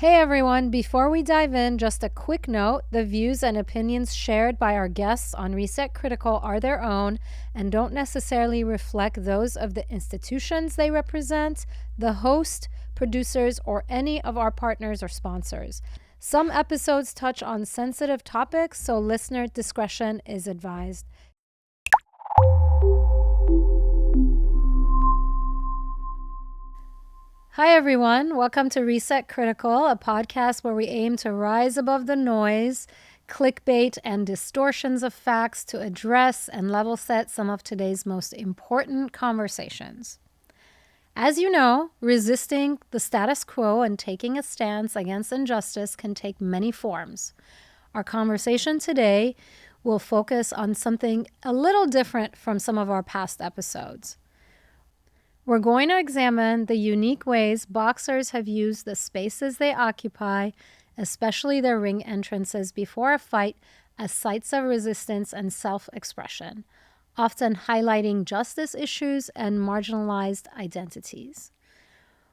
Hey everyone, before we dive in, just a quick note. The views and opinions shared by our guests on Reset Critical are their own and don't necessarily reflect those of the institutions they represent, the host, producers, or any of our partners or sponsors. Some episodes touch on sensitive topics, so listener discretion is advised. Hi, everyone. Welcome to Reset Critical, a podcast where we aim to rise above the noise, clickbait, and distortions of facts to address and level set some of today's most important conversations. As you know, resisting the status quo and taking a stance against injustice can take many forms. Our conversation today will focus on something a little different from some of our past episodes. We're going to examine the unique ways boxers have used the spaces they occupy, especially their ring entrances before a fight, as sites of resistance and self-expression, often highlighting justice issues and marginalized identities.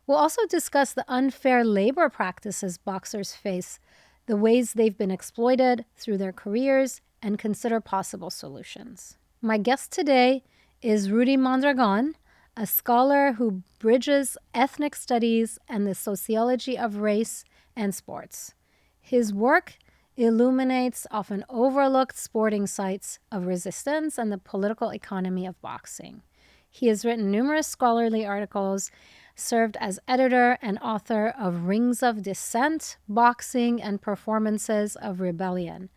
We'll also discuss the unfair labor practices boxers face, the ways they've been exploited through their careers, and consider possible solutions. My guest today is Rudy Mondragón, a scholar who bridges ethnic studies and the sociology of race and sports. His work illuminates often overlooked sporting sites of resistance and the political economy of boxing. He has written numerous scholarly articles, served as editor and author of Rings of Dissent, Boxing, and Performances of Rebellion.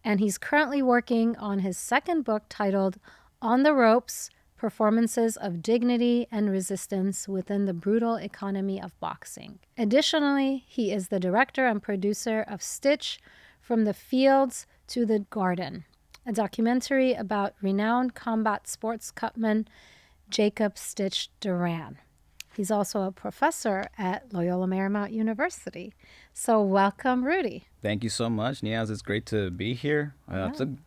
And he's currently working on his second book titled On the Ropes, Performances of Dignity and Resistance Within the Brutal Economy of Boxing. Additionally, he is the director and producer of Stitch, From the Fields to the Garden, a documentary about renowned combat sports cutman Jacob Stitch Duran. He's also a professor at Loyola Marymount University. So welcome, Rudy. Thank you so much, Niaz. It's great to be here. It's an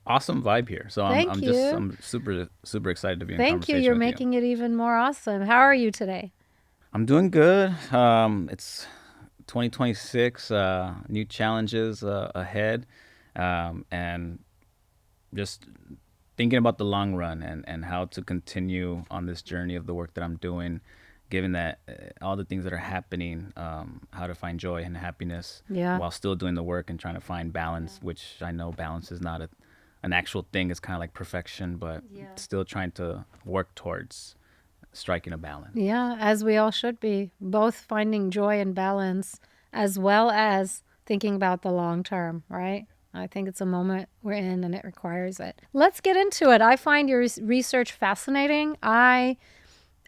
awesome vibe here. So I'm super excited to be in conversation with you. Thank you. You're making it even more awesome. How are you today? I'm doing good. It's 2026, new challenges ahead, and just thinking about the long run and how to continue on this journey of the work that I'm doing, given that all the things that are happening, how to find joy and happiness while still doing the work and trying to find balance, which I know balance is not an actual thing. It's kind of like perfection, but still trying to work towards striking a balance. Yeah, as we all should be, both finding joy and balance as well as thinking about the long term, right? I think it's a moment we're in and it requires it. Let's get into it. I find your research fascinating. I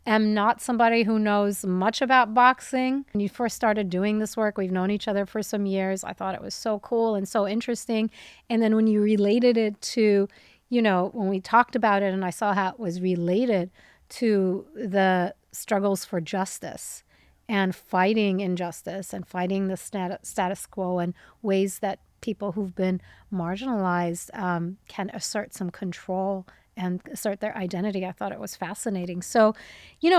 am not somebody who knows much about boxing. When you first started doing this work, we've known each other for some years. I thought it was so cool and so interesting. And then when you related it to, when we talked about it and I saw how it was related to the struggles for justice and fighting injustice and fighting the status quo and ways that people who've been marginalized can assert some control and assert their identity. I thought it was fascinating. So,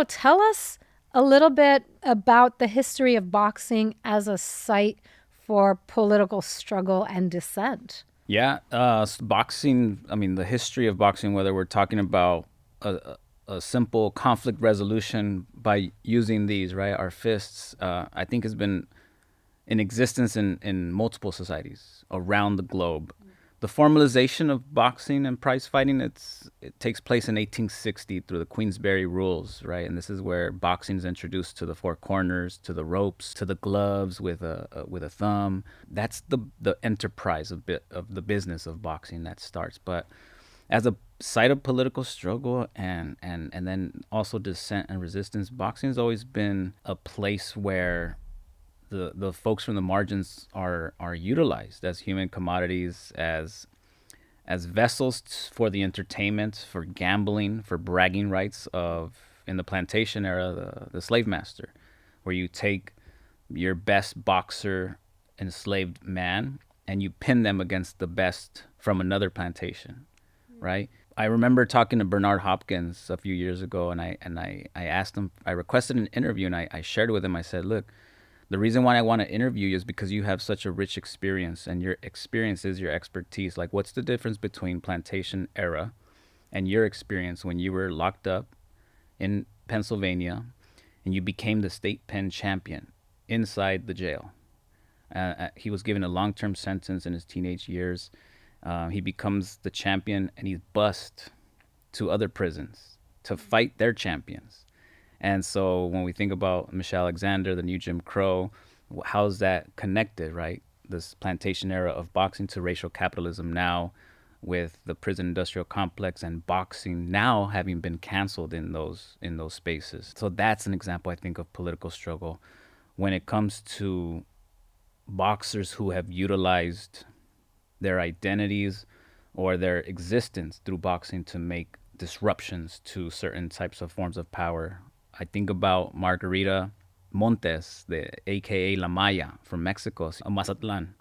tell us a little bit about the history of boxing as a site for political struggle and dissent. Yeah, boxing, the history of boxing, whether we're talking about a simple conflict resolution by using these, right, our fists, I think has been in existence in multiple societies around the globe. The formalization of boxing and prize fighting, it takes place in 1860 through the Queensberry rules, right? And this is where boxing is introduced to the four corners, to the ropes, to the gloves with a thumb. That's the enterprise of the business of boxing that starts. But as a site of political struggle and then also dissent and resistance, boxing has always been a place where the folks from the margins are utilized as human commodities, as vessels for the entertainment, for gambling, for bragging rights of, in the plantation era, the slave master, where you take your best boxer, enslaved man, and you pin them against the best from another plantation, right? I remember talking to Bernard Hopkins a few years ago, and I asked him, I requested an interview, and I shared with him, I said, look, The reason why I want to interview you is because you have such a rich experience, and your experience is your expertise. Like, what's the difference between plantation era and your experience when you were locked up in Pennsylvania and you became the state pen champion inside the jail? He was given a long-term sentence in his teenage years. He becomes the champion, and he's bussed to other prisons to fight their champions. And so when we think about Michelle Alexander, the new Jim Crow, how's that connected, right? This plantation era of boxing to racial capitalism now, with the prison industrial complex and boxing now having been canceled in those spaces. So that's an example, I think, of political struggle when it comes to boxers who have utilized their identities or their existence through boxing to make disruptions to certain types of forms of power. I think about Margarita Montes, the AKA La Maya from Mexico, Mazatlan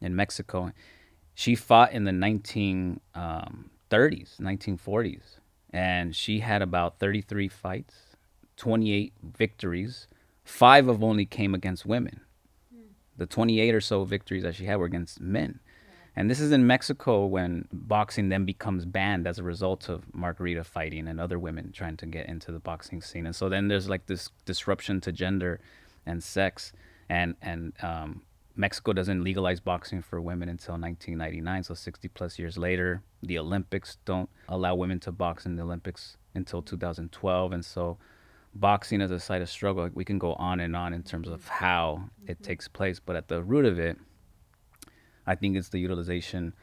in Mexico. She fought in the 1930s, 1940s, and she had about 33 fights, 28 victories. Five of only came against women. The 28 or so victories that she had were against men. And this is in Mexico when boxing then becomes banned as a result of Margarita fighting and other women trying to get into the boxing scene. And so then there's like this disruption to gender and sex. And Mexico doesn't legalize boxing for women until 1999. So 60 plus years later, the Olympics don't allow women to box in the Olympics until 2012. And so boxing as a site of struggle, we can go on and on in terms of how it takes place. But at the root of it, I think it's the utilization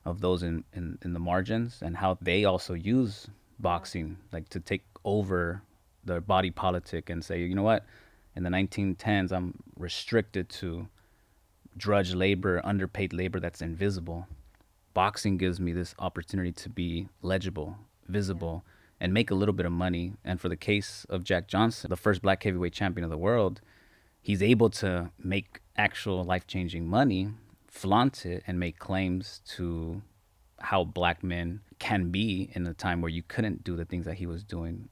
of those in the margins and how they also use boxing like to take over the body politic and say, you know what, in the 1910s, I'm restricted to drudge labor, underpaid labor that's invisible. Boxing gives me this opportunity to be legible, visible, and make a little bit of money. And for the case of Jack Johnson, the first black heavyweight champion of the world, he's able to make actual life-changing money, flaunt it, and make claims to how black men can be in a time where you couldn't do the things that he was doing,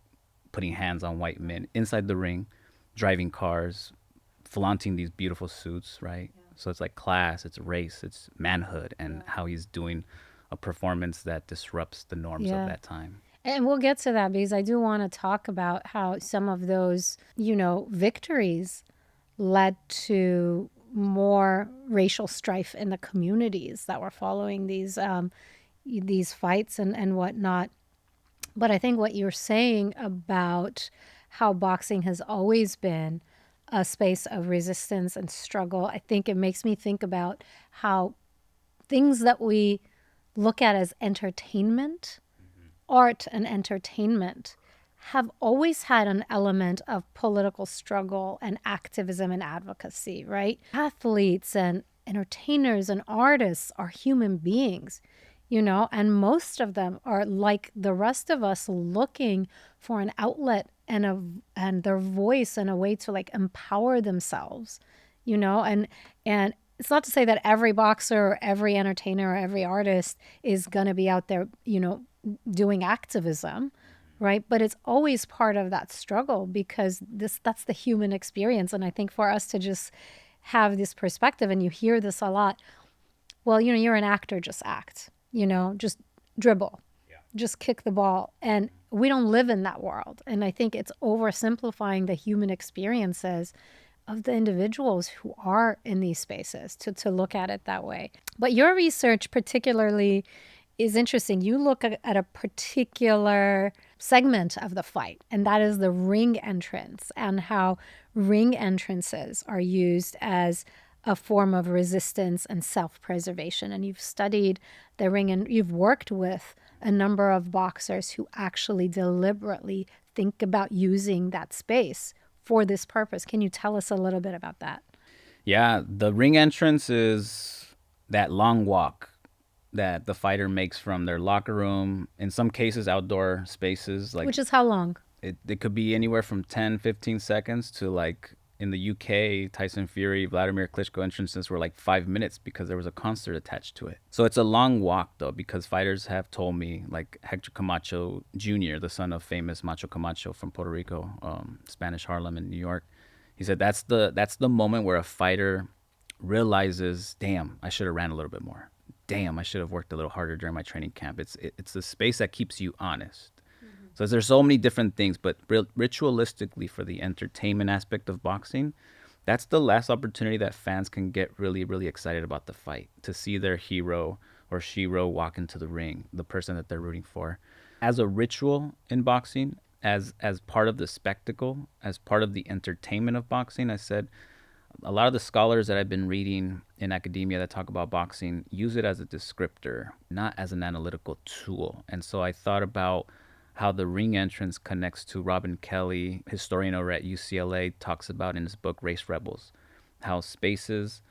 putting hands on white men inside the ring, driving cars, flaunting these beautiful suits, right? Yeah. So it's like class, it's race, it's manhood, and how he's doing a performance that disrupts the norms of that time. And we'll get to that because I do want to talk about how some of those, victories led to more racial strife in the communities that were following these fights and whatnot. But I think what you're saying about how boxing has always been a space of resistance and struggle, I think it makes me think about how things that we look at as entertainment, art and entertainment, have always had an element of political struggle and activism and advocacy, right? Athletes and entertainers and artists are human beings, and most of them are like the rest of us looking for an outlet and their voice and a way to like empower themselves, and it's not to say that every boxer or every entertainer or every artist is going to be out there, doing activism, right? But it's always part of that struggle because that's the human experience. And I think for us to just have this perspective, and you hear this a lot, well, you're an actor, just act, just dribble, just kick the ball. And we don't live in that world. And I think it's oversimplifying the human experiences of the individuals who are in these spaces to look at it that way. But your research particularly is interesting. You look at a particular segment of the fight, and that is the ring entrance, and how ring entrances are used as a form of resistance and self-preservation. And you've studied the ring, and you've worked with a number of boxers who actually deliberately think about using that space for this purpose. Can you tell us a little bit about that? Yeah, the ring entrance is that long walk that the fighter makes from their locker room, in some cases outdoor spaces. Which is how long? It could be anywhere from 10, 15 seconds to, like, in the UK, Tyson Fury, Vladimir Klitschko entrances were like 5 minutes because there was a concert attached to it. So it's a long walk, though, because fighters have told me, like Hector Camacho Jr., the son of famous Macho Camacho from Puerto Rico, Spanish Harlem in New York, He said that's the moment where a fighter realizes, damn, I should have ran a little bit more. Damn, I should have worked a little harder during my training camp. It's the space that keeps you honest. So there's so many different things, but ritualistically for the entertainment aspect of boxing, that's the last opportunity that fans can get really, really excited about the fight, to see their hero or shero walk into the ring, the person that they're rooting for. As a ritual in boxing, as part of the spectacle, as part of the entertainment of boxing, I said a lot of the scholars that I've been reading in academia that talk about boxing use it as a descriptor, not as an analytical tool. And so I thought about how the ring entrance connects to Robin Kelly, historian over at UCLA, talks about in his book Race Rebels, how spaces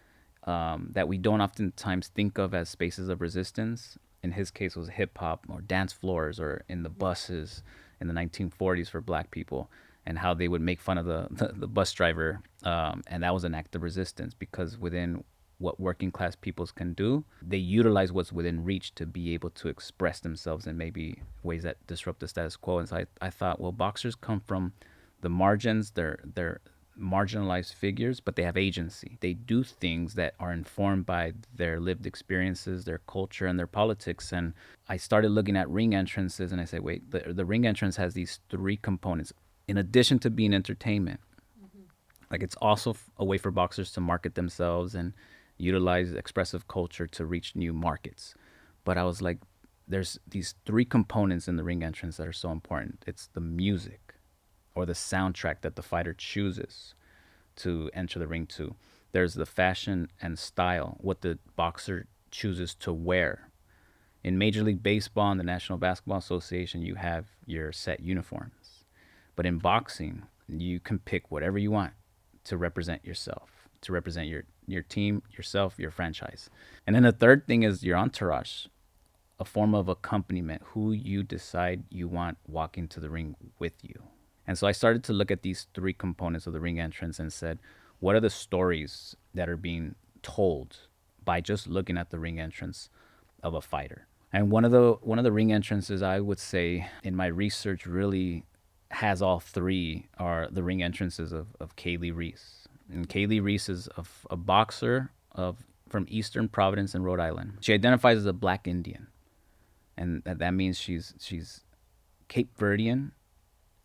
that we don't oftentimes think of as spaces of resistance. In his case, was hip hop or dance floors or in the buses in the 1940s for black people, and how they would make fun of the bus driver. And that was an act of resistance because within what working class peoples can do, they utilize what's within reach to be able to express themselves in maybe ways that disrupt the status quo. And so I thought, well, boxers come from the margins. They're marginalized figures, but they have agency. They do things that are informed by their lived experiences, their culture, and their politics. And I started looking at ring entrances, and I said, wait, the ring entrance has these three components. In addition to being entertainment, like it's also a way for boxers to market themselves and utilize expressive culture to reach new markets. But I was like, there's these three components in the ring entrance that are so important. It's the music or the soundtrack that the fighter chooses to enter the ring to. There's the fashion and style, what the boxer chooses to wear. In Major League Baseball and the National Basketball Association, you have your set uniforms. But in boxing, you can pick whatever you want to represent yourself, to represent your team, yourself, your franchise. And then the third thing is your entourage, a form of accompaniment, who you decide you want walking to the ring with you. And so I started to look at these three components of the ring entrance and said, what are the stories that are being told by just looking at the ring entrance of a fighter? And one of the ring entrances I would say in my research really has all three are the ring entrances of Kaylee Reese. And Kaylee Reese is a boxer from Eastern Providence in Rhode Island. She identifies as a black Indian, and that means she's Cape Verdean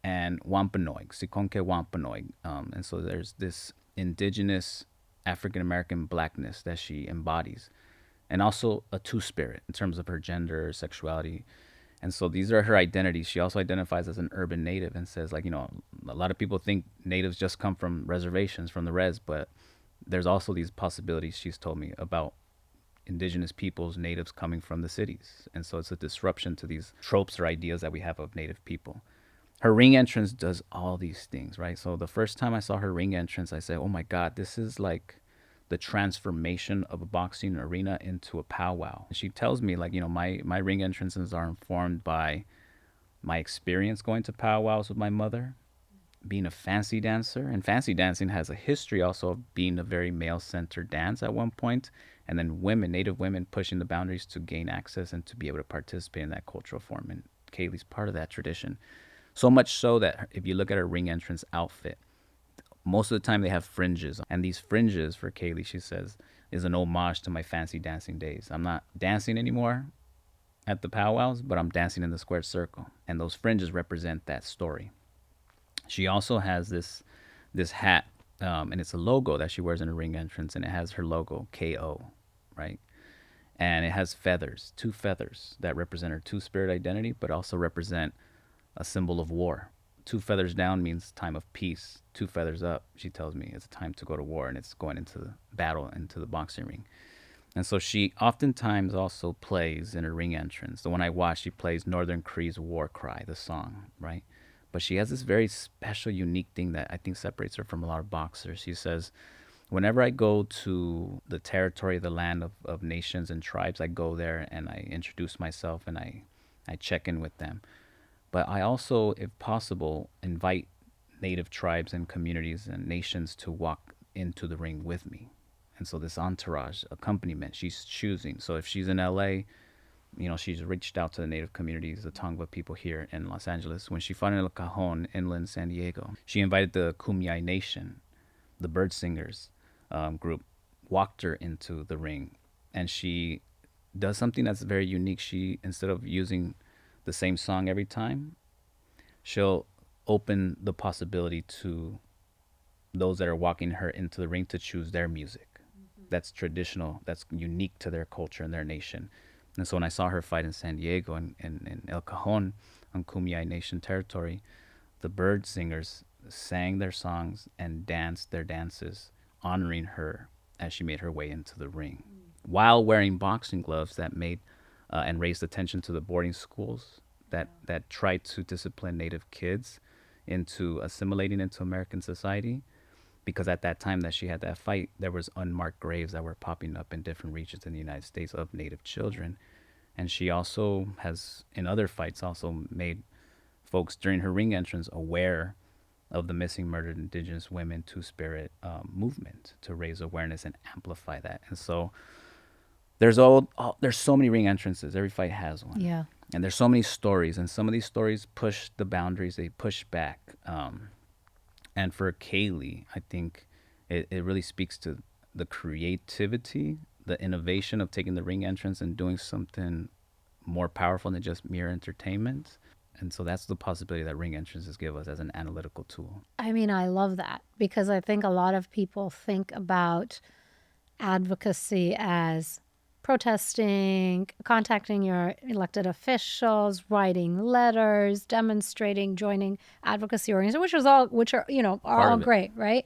and Wampanoag, Sikonke Wampanoag. And so there's this indigenous African American blackness that she embodies, and also a two spirit in terms of her gender, sexuality. And so these are her identities. She also identifies as an urban native and says, like, a lot of people think natives just come from reservations, from the res, but there's also these possibilities, she's told me, about indigenous peoples, natives coming from the cities. And so it's a disruption to these tropes or ideas that we have of native people. Her ring entrance does all these things, right? So the first time I saw her ring entrance, I said, oh my God, this is like the transformation of a boxing arena into a powwow. And she tells me, like, my ring entrances are informed by my experience going to powwows with my mother, being a fancy dancer. And fancy dancing has a history also of being a very male-centered dance at one point, and then native women pushing the boundaries to gain access and to be able to participate in that cultural form. And Kaylee's part of that tradition. So much so that if you look at her ring entrance outfit, most of the time they have fringes. And these fringes for Kaylee, she says, is an homage to my fancy dancing days. I'm not dancing anymore at the powwows, but I'm dancing in the square circle. And those fringes represent that story. She also has this hat, and it's a logo that she wears in her ring entrance, and it has her logo, KO, right? And it has feathers, two feathers that represent her two-spirit identity, but also represent a symbol of war. Two feathers down means time of peace. Two feathers up, she tells me, it's a time to go to war, and it's going into the battle, into the boxing ring. And so she oftentimes also plays in her ring entrance. The one I watched, she plays Northern Cree's War Cry, the song, right? But she has this very special, unique thing that I think separates her from a lot of boxers. She says, whenever I go to the territory, the land of nations and tribes, I go there and I introduce myself and I check in with them. But I also, if possible, invite native tribes and communities and nations to walk into the ring with me. And so this entourage, accompaniment, she's choosing. So if she's in LA, she's reached out to the native communities, the Tongva people here in Los Angeles. When she fought in El Cajon, inland San Diego, she invited the Kumeyaay Nation the Bird Singers group walked her into the ring, and she does something that's very unique. She, instead of using the same song every time, she'll open the possibility to those that are walking her into the ring to choose their music. That's traditional, that's unique to their culture and their nation. And so when I saw her fight in San Diego and in El Cajon on Kumeyaay Nation territory, the Bird Singers sang their songs and danced their dances, honoring her as she made her way into the ring, while wearing boxing gloves that made and raised attention to the boarding schools that tried to discipline Native kids into assimilating into American society. Because at that time that she had that fight, there was unmarked graves that were popping up in different regions in the United States of Native children. And she also has, in other fights, also made folks during her ring entrance aware of the missing, murdered Indigenous women Two-Spirit movement to raise awareness and amplify that. And so there's so many ring entrances. Every fight has one. Yeah. And there's so many stories, and some of these stories push the boundaries. They push back. And for Kaylee, I think it really speaks to the creativity, the innovation of taking the ring entrance and doing something more powerful than just mere entertainment. And so that's the possibility that ring entrances give us as an analytical tool. I mean, I love that because I think a lot of people think about advocacy as protesting, contacting your elected officials, writing letters, demonstrating, joining advocacy organizations, which are Part all of it. great, right?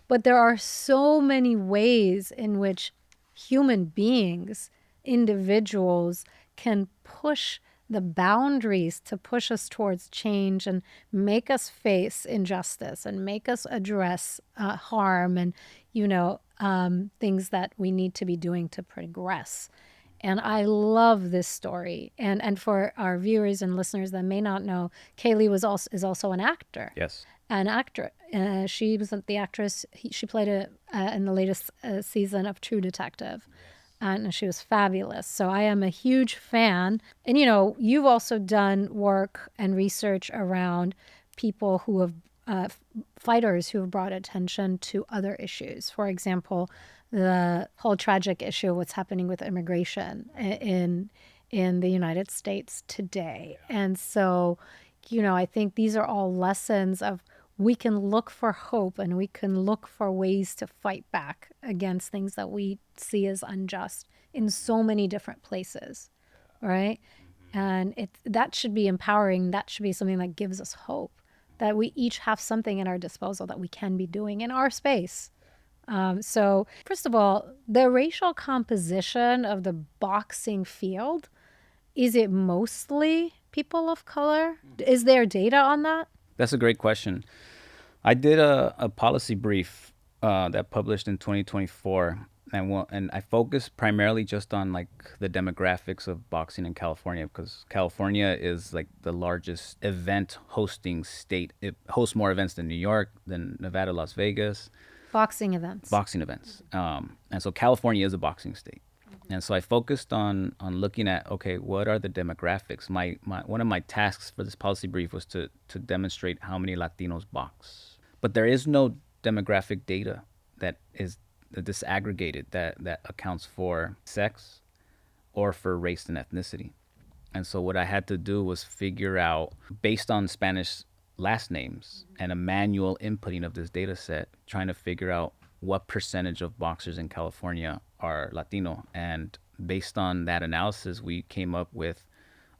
But there are so many ways in which human beings, individuals, can push the boundaries to push us towards change and make us face injustice and make us address harm and things that we need to be doing to progress. And I love this story. And for our viewers and listeners that may not know, Kaylee is also an actor. Yes. An actor. She was the actress. She played in the latest season of True Detective. And she was fabulous. So I am a huge fan. And, you've also done work and research around people who have, fighters who have brought attention to other issues. For example, the whole tragic issue of what's happening with immigration in the United States today. And so, I think these are all lessons of we can look for hope and we can look for ways to fight back against things that we see as unjust in so many different places, right? And that should be empowering. That should be something that gives us hope, that we each have something at our disposal that we can be doing in our space. So first of all, the racial composition of the boxing field, is it mostly people of color? Is there data on that? That's a great question. I did a policy brief that published in 2024, and I focused primarily just on like the demographics of boxing in California, because California is like the largest event hosting state. It hosts more events than New York, than Nevada, Las Vegas. Boxing events. Boxing events. And so California is a boxing state. And so I focused on looking at, okay, what are the demographics? My one of my tasks for this policy brief was to demonstrate how many Latinos box. But there is no demographic data that is disaggregated that accounts for sex or for race and ethnicity. And so what I had to do was figure out, based on Spanish last names and a manual inputting of this data set, trying to figure out what percentage of boxers in California are Latino. And based on that analysis, we came up with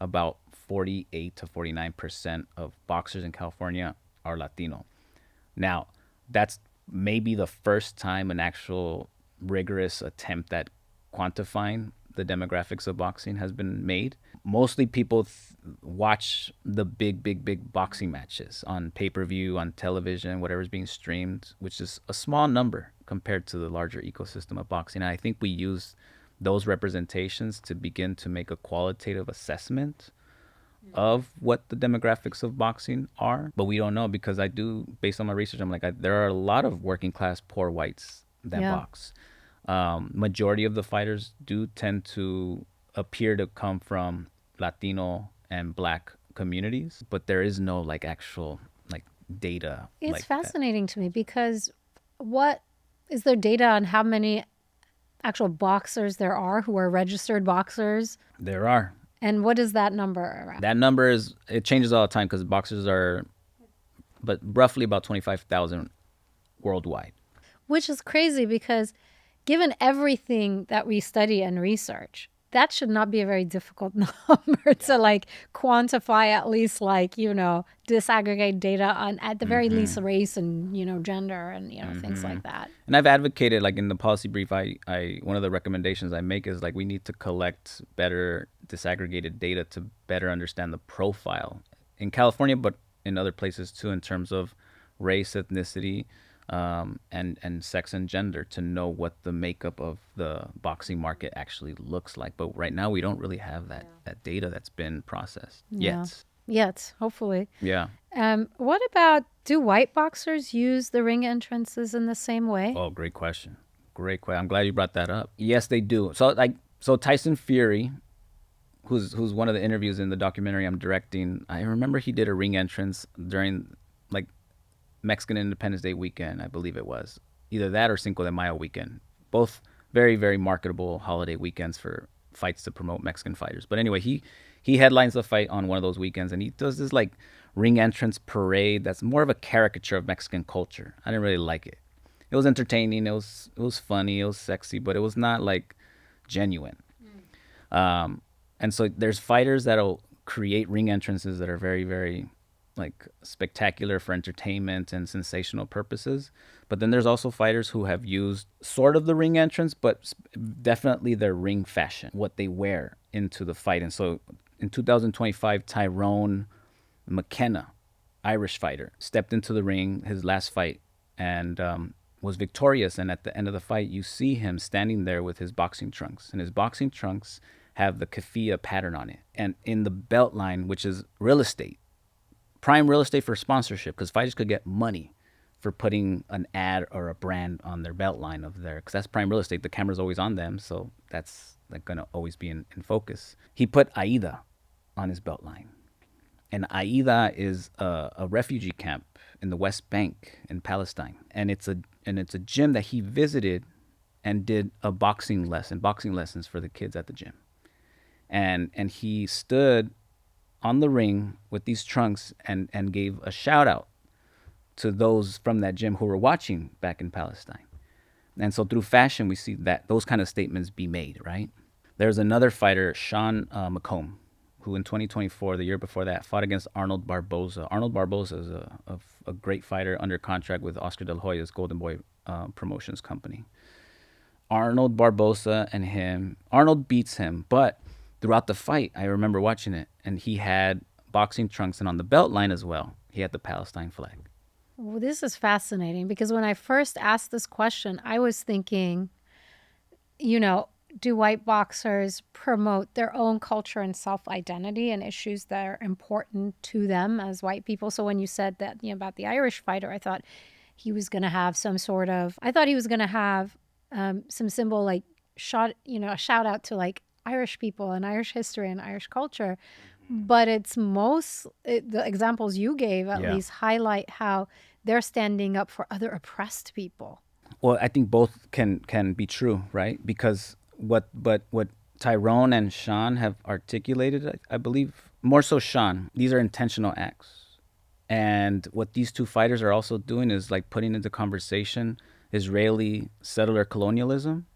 about 48 to 49% of boxers in California are Latino. Now, that's maybe the first time an actual rigorous attempt at quantifying the demographics of boxing has been made. Mostly people watch the big boxing matches on pay-per-view, on television, whatever's being streamed, which is a small number compared to the larger ecosystem of boxing. And I think we use those representations to begin to make a qualitative assessment of what the demographics of boxing are. But we don't know, because based on my research, I'm like, there are a lot of working class poor whites that box. Majority of the fighters do tend to appear to come from Latino and Black communities, but there is no like actual like data. It's like fascinating to me because what is there data on how many actual boxers there are who are registered boxers? There are. And what is that number around? That number it changes all the time because boxers are, but roughly about 25,000 worldwide. Which is crazy because given everything that we study and research, that should not be a very difficult number to like quantify, at least like, disaggregate data on at the very least race and, gender and, things like that. And I've advocated, like in the policy brief, I one of the recommendations I make is like we need to collect better disaggregated data to better understand the profile in California, but in other places too, in terms of race, ethnicity, and sex and gender, to know what the makeup of the boxing market actually looks like. But right now we don't really have that data that's been processed yet. Yet, hopefully. Yeah. What about, do white boxers use the ring entrances in the same way? Oh, great question. Great question. I'm glad you brought that up. Yes, they do. So Tyson Fury, who's one of the interviews in the documentary I'm directing, I remember he did a ring entrance during like Mexican Independence Day weekend, I believe it was. Either that or Cinco de Mayo weekend. Both very, very marketable holiday weekends for fights to promote Mexican fighters. But anyway, he headlines the fight on one of those weekends, and he does this like ring entrance parade that's more of a caricature of Mexican culture. I didn't really like it. It was entertaining, it was funny, it was sexy, but it was not like genuine. And so there's fighters that'll create ring entrances that are very, very like spectacular for entertainment and sensational purposes. But then there's also fighters who have used sort of the ring entrance, but definitely their ring fashion, what they wear into the fight. And so in 2025, Tyrone McKenna, Irish fighter, stepped into the ring, his last fight, and was victorious. And at the end of the fight, you see him standing there with his boxing trunks. And his boxing trunks have the keffiyeh pattern on it. And in the belt line, which is real estate, prime real estate for sponsorship, because fighters could get money for putting an ad or a brand on their belt line of there, because that's prime real estate. The camera's always on them, so that's like going to always be in focus. He put Aida on his belt line. And Aida is a refugee camp in the West Bank in Palestine. And it's a gym that he visited and did boxing lessons for the kids at the gym. And he stood on the ring with these trunks and gave a shout out to those from that gym who were watching back in Palestine. And so through fashion, we see that those kind of statements be made, right? There's another fighter, Sean McComb, who in 2024, the year before that, fought against Arnold Barboza. Arnold Barboza is a great fighter under contract with Oscar De La Hoya's Golden Boy Promotions company. Arnold Barboza and him, Arnold beats him, but throughout the fight, I remember watching it, and he had boxing trunks, and on the belt line as well, he had the Palestine flag. Well, this is fascinating because when I first asked this question, I was thinking, do white boxers promote their own culture and self-identity and issues that are important to them as white people? So when you said that about the Irish fighter, I thought he was going to have some symbol like a shout out to like Irish people and Irish history and Irish culture. But the examples you gave at least highlight how they're standing up for other oppressed people. Well, I think both can be true, right? Because what Tyrone and Sean have articulated, I believe, more so Sean, these are intentional acts. And what these two fighters are also doing is like putting into conversation Israeli settler colonialism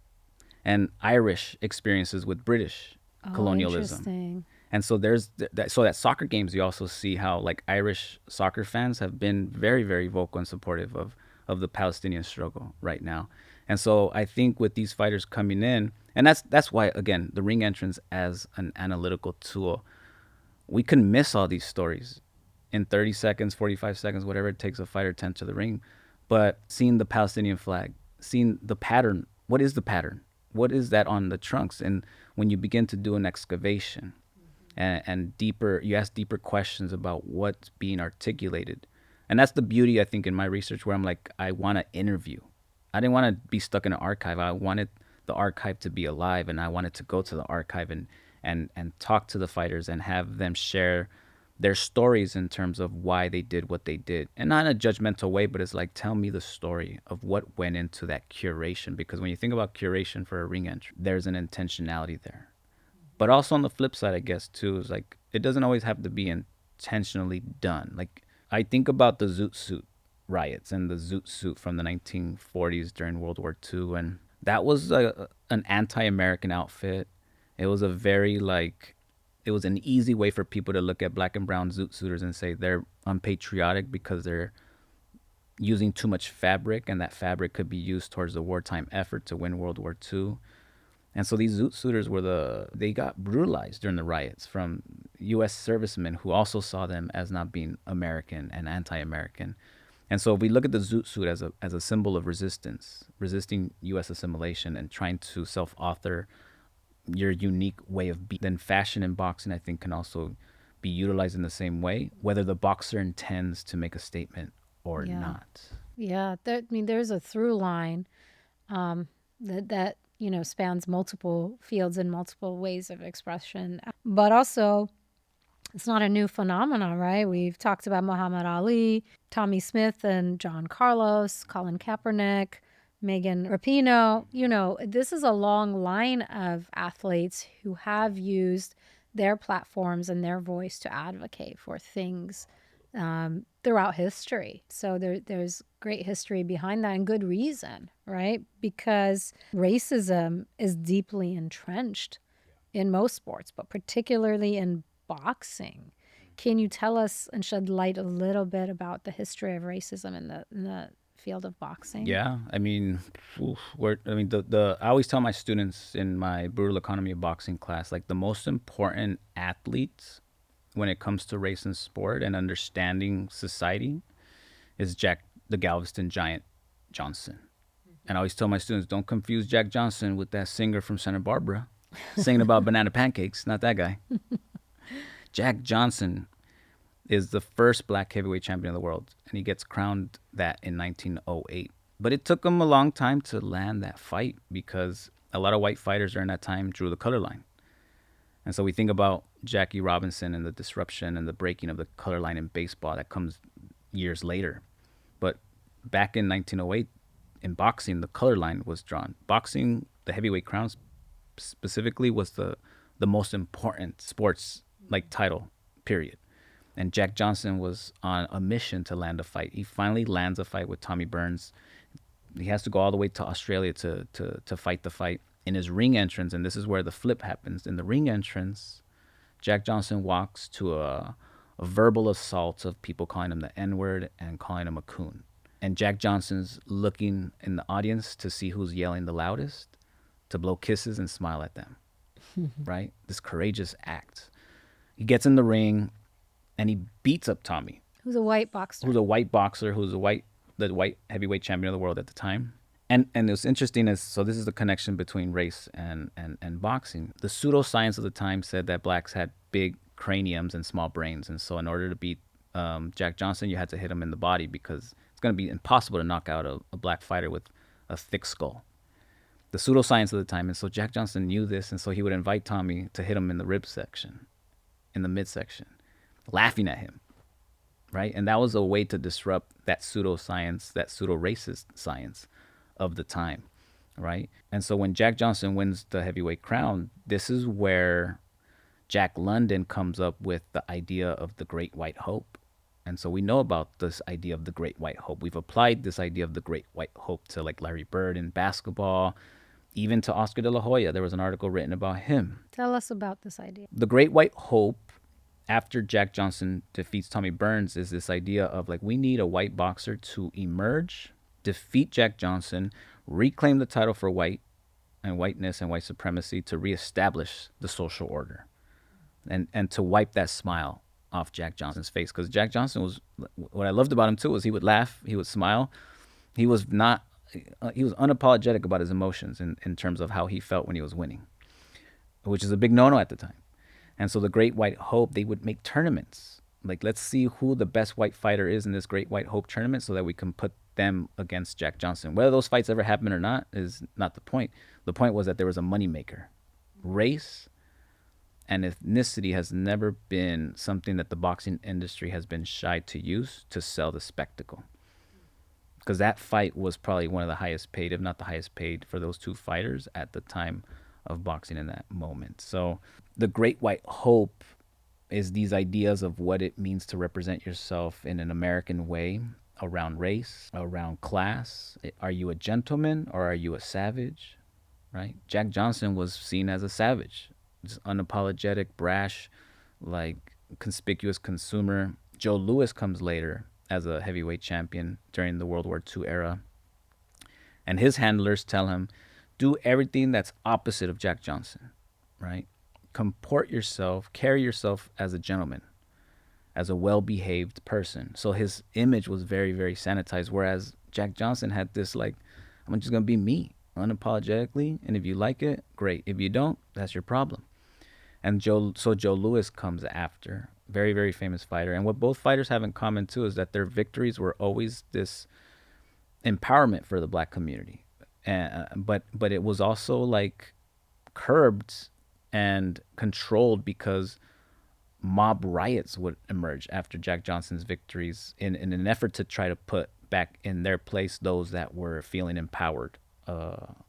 and Irish experiences with British colonialism. Interesting. And so there's so at soccer games, you also see how like Irish soccer fans have been very, very vocal and supportive of the Palestinian struggle right now. And so I think with these fighters coming in, and that's why, again, the ring entrance as an analytical tool, we can miss all these stories in 30 seconds, 45 seconds, whatever it takes a fighter to enter the ring. But seeing the Palestinian flag, seeing the pattern, what is the pattern? What is that on the trunks? And when you begin to do an excavation and deeper, you ask deeper questions about what's being articulated. And that's the beauty, I think, in my research, where I'm like, I want to interview. I didn't want to be stuck in an archive. I wanted the archive to be alive, and I wanted to go to the archive and talk to the fighters and have them share their stories in terms of why they did what they did. And not in a judgmental way, but it's like, tell me the story of what went into that curation. Because when you think about curation for a ring entry, there's an intentionality there. But also on the flip side, I guess, too, is like, it doesn't always have to be intentionally done. Like, I think about the Zoot Suit riots and the Zoot Suit from the 1940s during World War II. And that was an anti American outfit. It was a very, like, it was an easy way for people to look at black and brown Zoot Suiters and say they're unpatriotic because they're using too much fabric, and that fabric could be used towards the wartime effort to win World War II. And so these Zoot Suiters they got brutalized during the riots from U.S. servicemen who also saw them as not being American and anti-American. And so if we look at the Zoot Suit as a symbol of resistance, resisting U.S. assimilation and trying to self-author your unique way of being, then fashion in boxing, I think, can also be utilized in the same way, whether the boxer intends to make a statement or not. Yeah, I mean, there's a through line that spans multiple fields and multiple ways of expression, but also it's not a new phenomenon, right? We've talked about Muhammad Ali, Tommy Smith, and John Carlos, Colin Kaepernick, Megan Rapinoe. This is a long line of athletes who have used their platforms and their voice to advocate for things throughout history. So there's great history behind that and good reason, right? Because racism is deeply entrenched in most sports, but particularly in boxing. Can you tell us and shed light a little bit about the history of racism in the field of boxing? Yeah, I mean, I always tell my students in my brutal economy of boxing class, like the most important athletes when it comes to race and sport and understanding society is Jack the Galveston Giant Johnson. And I always tell my students, don't confuse Jack Johnson with that singer from Santa Barbara singing about banana pancakes. Not that guy. Jack Johnson is the first black heavyweight champion of the world, and he gets crowned that in 1908. But it took him a long time to land that fight because a lot of white fighters during that time drew the color line. And so we think about Jackie Robinson and the disruption and the breaking of the color line in baseball that comes years later. But back in 1908, in boxing, the color line was drawn. Boxing, the heavyweight crown specifically, was the most important sports like title, period. And Jack Johnson was on a mission to land a fight. He finally lands a fight with Tommy Burns. He has to go all the way to Australia to fight the fight. In his ring entrance, and this is where the flip happens, in the ring entrance, Jack Johnson walks to a verbal assault of people calling him the N-word and calling him a coon. And Jack Johnson's looking in the audience to see who's yelling the loudest, to blow kisses and smile at them, right? This courageous act. He gets in the ring and he beats up Tommy. Who's a white boxer. Who's the white heavyweight champion of the world at the time. And what's interesting is, so this is the connection between race and boxing. The pseudoscience of the time said that blacks had big craniums and small brains. And so in order to beat Jack Johnson, you had to hit him in the body because it's going to be impossible to knock out a black fighter with a thick skull. The pseudoscience of the time. And so Jack Johnson knew this, and so he would invite Tommy to hit him in the rib section, in the midsection, laughing at him, right? And that was a way to disrupt that pseudoscience, that pseudo-racist science of the time, right? And so when Jack Johnson wins the heavyweight crown, this is where Jack London comes up with the idea of the Great White Hope. And so we know about this idea of the Great White Hope. We've applied this idea of the Great White Hope to like Larry Bird in basketball, even to Oscar de la Hoya. There was an article written about him. Tell us about this idea. The Great White Hope, after Jack Johnson defeats Tommy Burns, is this idea of like, we need a white boxer to emerge, defeat Jack Johnson, reclaim the title for white and whiteness and white supremacy, to reestablish the social order and to wipe that smile off Jack Johnson's face. Because Jack Johnson was, what I loved about him too was he would laugh, he would smile. He was unapologetic about his emotions in terms of how he felt when he was winning, which is a big no-no at the time. And so the Great White Hope, they would make tournaments. Like, let's see who the best white fighter is in this Great White Hope tournament so that we can put them against Jack Johnson. Whether those fights ever happen or not is not the point. The point was that there was a moneymaker. Race and ethnicity has never been something that the boxing industry has been shy to use to sell the spectacle. Because that fight was probably one of the highest paid, if not the highest paid, for those two fighters at the time of boxing in that moment. So the Great White Hope is these ideas of what it means to represent yourself in an American way around race, around class. Are you a gentleman or are you a savage? Right? Jack Johnson was seen as a savage, just unapologetic, brash, like conspicuous consumer. Joe Louis comes later as a heavyweight champion during the World War II era. And his handlers tell him, do everything that's opposite of Jack Johnson, right? Comport yourself, carry yourself as a gentleman, as a well behaved person. So his image was very, very sanitized. Whereas Jack Johnson had this, like, I'm just going to be me unapologetically. And if you like it, great. If you don't, that's your problem. And Joe Louis comes after, very, very famous fighter. And what both fighters have in common too is that their victories were always this empowerment for the black community. But it was also like curbed and controlled because mob riots would emerge after Jack Johnson's victories in an effort to try to put back in their place those that were feeling empowered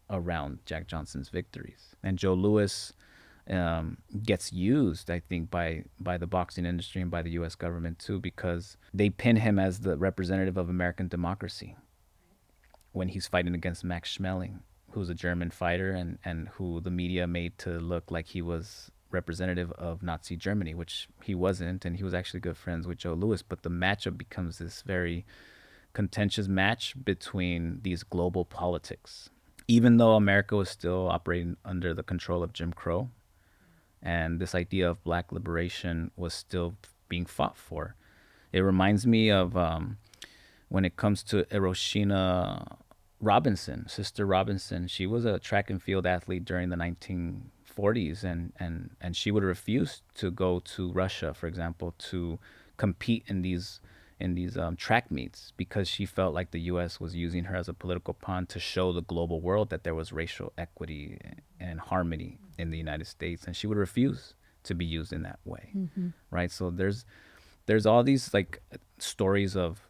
around Jack Johnson's victories. And Joe Louis gets used, I think, by the boxing industry and by the U.S. government too, because they pin him as the representative of American democracy when he's fighting against Max Schmeling, who's a German fighter and who the media made to look like he was representative of Nazi Germany, which he wasn't, and he was actually good friends with Joe Louis. But the matchup becomes this very contentious match between these global politics. Even though America was still operating under the control of Jim Crow, and this idea of black liberation was still being fought for. It reminds me of when it comes to Hiroshina Robinson, Sister Robinson. She was a track and field athlete during the 1940s, and she would refuse to go to Russia, for example, to compete in these track meets because she felt like the U.S. was using her as a political pawn to show the global world that there was racial equity and harmony in the United States, and she would refuse to be used in that way, right? So there's all these like stories of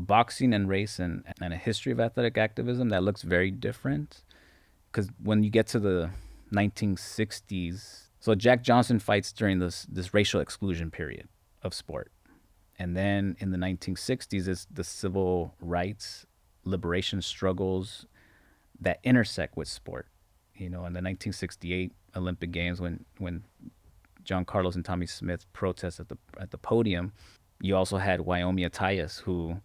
boxing and race and a history of athletic activism that looks very different, because when you get to the 1960s, so Jack Johnson fights during this racial exclusion period of sport. And then in the 1960s is the civil rights liberation struggles that intersect with sport. You know, in the 1968 Olympic Games, when John Carlos and Tommy Smith protest at the podium, you also had Wyoming Attias, who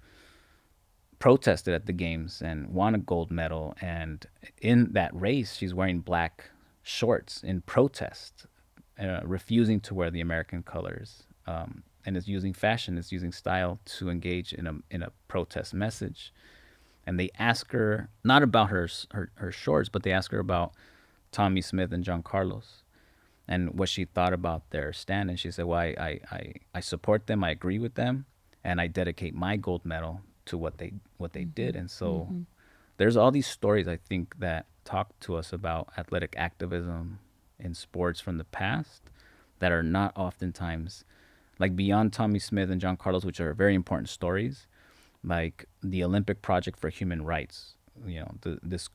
protested at the games and won a gold medal. And in that race, she's wearing black shorts in protest, refusing to wear the American colors. And is using fashion, is using style to engage in a protest message. And they ask her not about her shorts, but they ask her about Tommy Smith and John Carlos and what she thought about their stand. And she said, well, I support them, I agree with them, and I dedicate my gold medal to what they did. And so there's all these stories, I think, that talk to us about athletic activism in sports from the past that are not oftentimes, like, beyond Tommy Smith and John Carlos, which are very important stories, like the Olympic Project for Human Rights. You know, this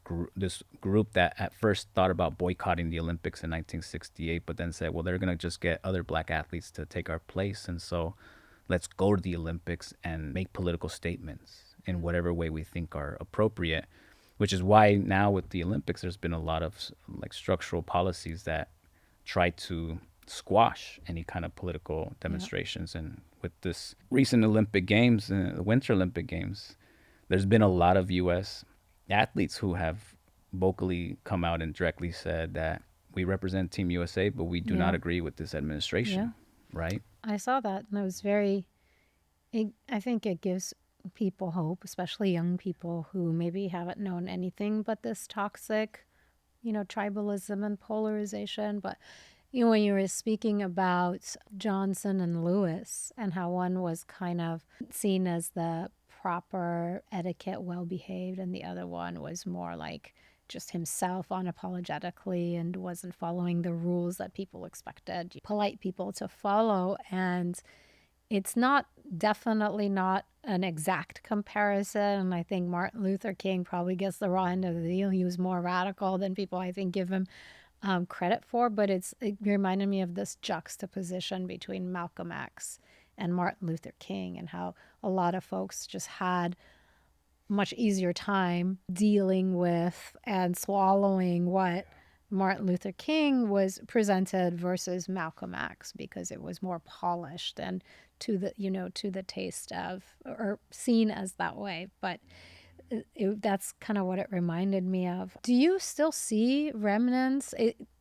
group that at first thought about boycotting the Olympics in 1968, but then said, well, they're going to just get other black athletes to take our place. And so let's go to the Olympics and make political statements in whatever way we think are appropriate, which is why now with the Olympics, there's been a lot of like structural policies that try to squash any kind of political demonstrations. And with this recent Olympic Games, the Winter Olympic Games, there's been a lot of U.S. athletes who have vocally come out and directly said that we represent Team USA, but we do not agree with this administration, right? I saw that, and it was I think it gives people hope, especially young people who maybe haven't known anything but this toxic, tribalism and polarization. But when you were speaking about Johnson and Lewis and how one was kind of seen as the proper etiquette, well behaved, and the other one was more like just himself unapologetically and wasn't following the rules that people expected polite people to follow. And it's not definitely not an exact comparison. And I think Martin Luther King probably gets the raw end of the deal. He was more radical than people, I think, give him credit for. But it reminded me of this juxtaposition between Malcolm X and Martin Luther King, and how a lot of folks just had much easier time dealing with and swallowing what Martin Luther King was presented versus Malcolm X, because it was more polished and to the taste of, or seen as that way. But that's kind of what it reminded me of. Do you still see remnants?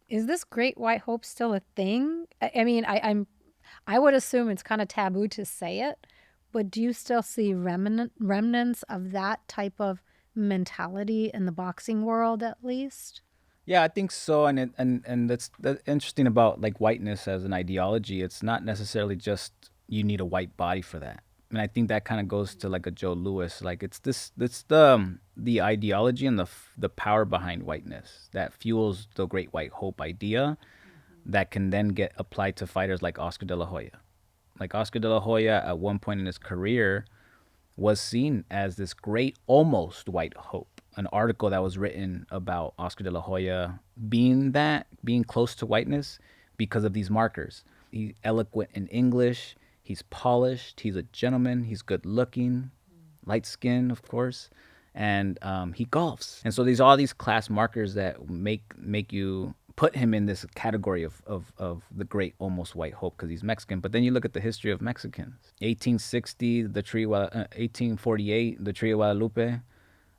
Is this great white hope still a thing? I mean, I would assume it's kind of taboo to say it, but do you still see remnants of that type of mentality in the boxing world, at least? Yeah, I think so, and that's interesting about like whiteness as an ideology. It's not necessarily just you need a white body for that. And I think that kind of goes to like a Joe Lewis. Like it's the ideology and the power behind whiteness that fuels the great white hope idea that can then get applied to fighters like Oscar De La Hoya. Like Oscar De La Hoya at one point in his career was seen as this great almost white hope. An article that was written about Oscar De La Hoya being close to whiteness because of these markers. He's eloquent in English, he's polished, he's a gentleman, he's good looking, light skin, of course, and he golfs. And so there's all these class markers that make you put him in this category of the great almost white hope because he's Mexican. But then you look at the history of Mexicans. 1860, 1848, the Trio Guadalupe.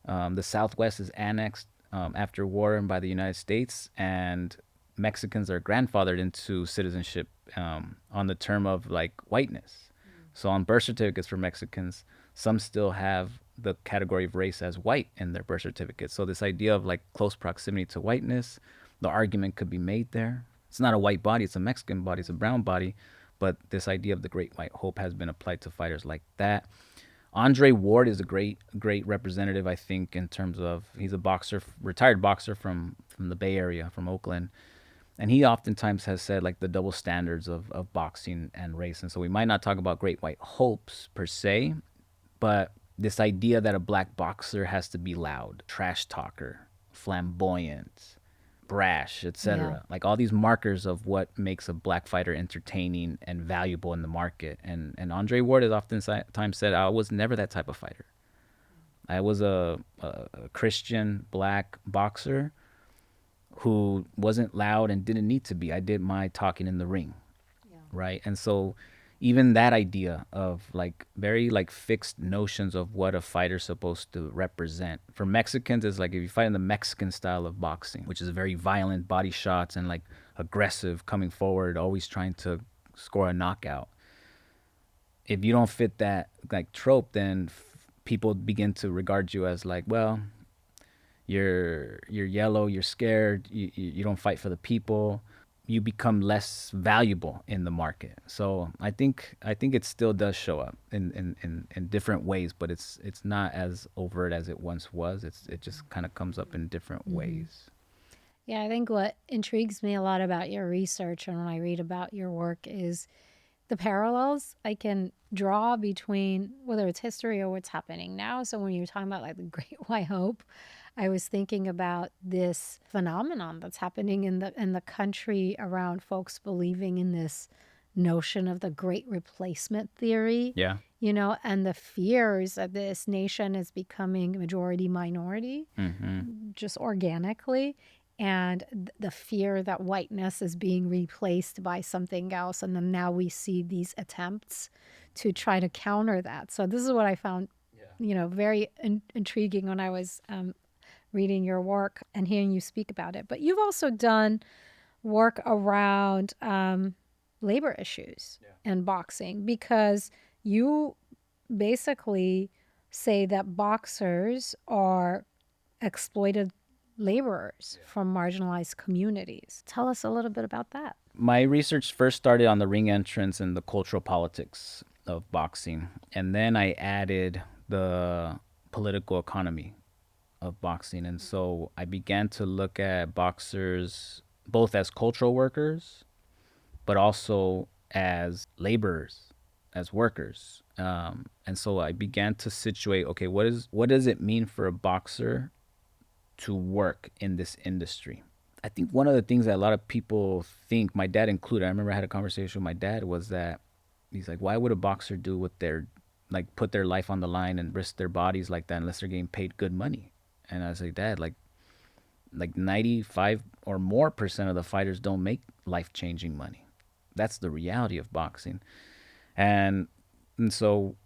The Southwest is annexed after war and by the United States, and Mexicans are grandfathered into citizenship on the term of like whiteness. So on birth certificates for Mexicans, some still have the category of race as white in their birth certificates. So this idea of like close proximity to whiteness, the argument could be made there. It's not a white body, it's a Mexican body, it's a brown body, but this idea of the great white hope has been applied to fighters like that. Andre Ward is a great representative, I think, in terms of he's a boxer, retired boxer from the Bay Area, from Oakland. And he oftentimes has said like the double standards of boxing and race. And so we might not talk about great white hopes per se, but this idea that a black boxer has to be loud, trash talker, flamboyant, brash, etc. Yeah. Like all these markers of what makes a black fighter entertaining and valuable in the market. And Andre Ward has oftentimes said, I was never that type of fighter. I was a Christian black boxer who wasn't loud and didn't need to be. I did my talking in the ring, right? And so even that idea of like very like fixed notions of what a fighter's supposed to represent for Mexicans is like if you fight in the Mexican style of boxing, which is very violent body shots and like aggressive, coming forward, always trying to score a knockout. If you don't fit that like trope, then people begin to regard you as like, well, you're yellow, you're scared, you don't fight for the people, you become less valuable in the market. So I think it still does show up in different ways, but it's not as overt as it once was. It just kind of comes up in different ways. Yeah, I think what intrigues me a lot about your research and when I read about your work is the parallels I can draw between whether it's history or what's happening now. So when you're talking about like the Great White Hope, I was thinking about this phenomenon that's happening in the country around folks believing in this notion of the great replacement theory, Yeah. and the fears that this nation is becoming majority minority just organically, and the fear that whiteness is being replaced by something else. And then now we see these attempts to try to counter that. So this is what I found, very intriguing when I was reading your work and hearing you speak about it. But you've also done work around labor issues in boxing, because you basically say that boxers are exploited laborers from marginalized communities. Tell us a little bit about that. My research first started on the ring entrance and the cultural politics of boxing, and then I added the political economy of boxing. And so I began to look at boxers both as cultural workers, but also as laborers, as workers. And so I began to situate, okay, what does it mean for a boxer to work in this industry? I think one of the things that a lot of people think, my dad included, I remember I had a conversation with my dad, was that he's like, why would a boxer do what they're like, put their life on the line and risk their bodies like that unless they're getting paid good money? And I was like, Dad, like 95 or more percent of the fighters don't make life changing money. That's the reality of boxing. And and so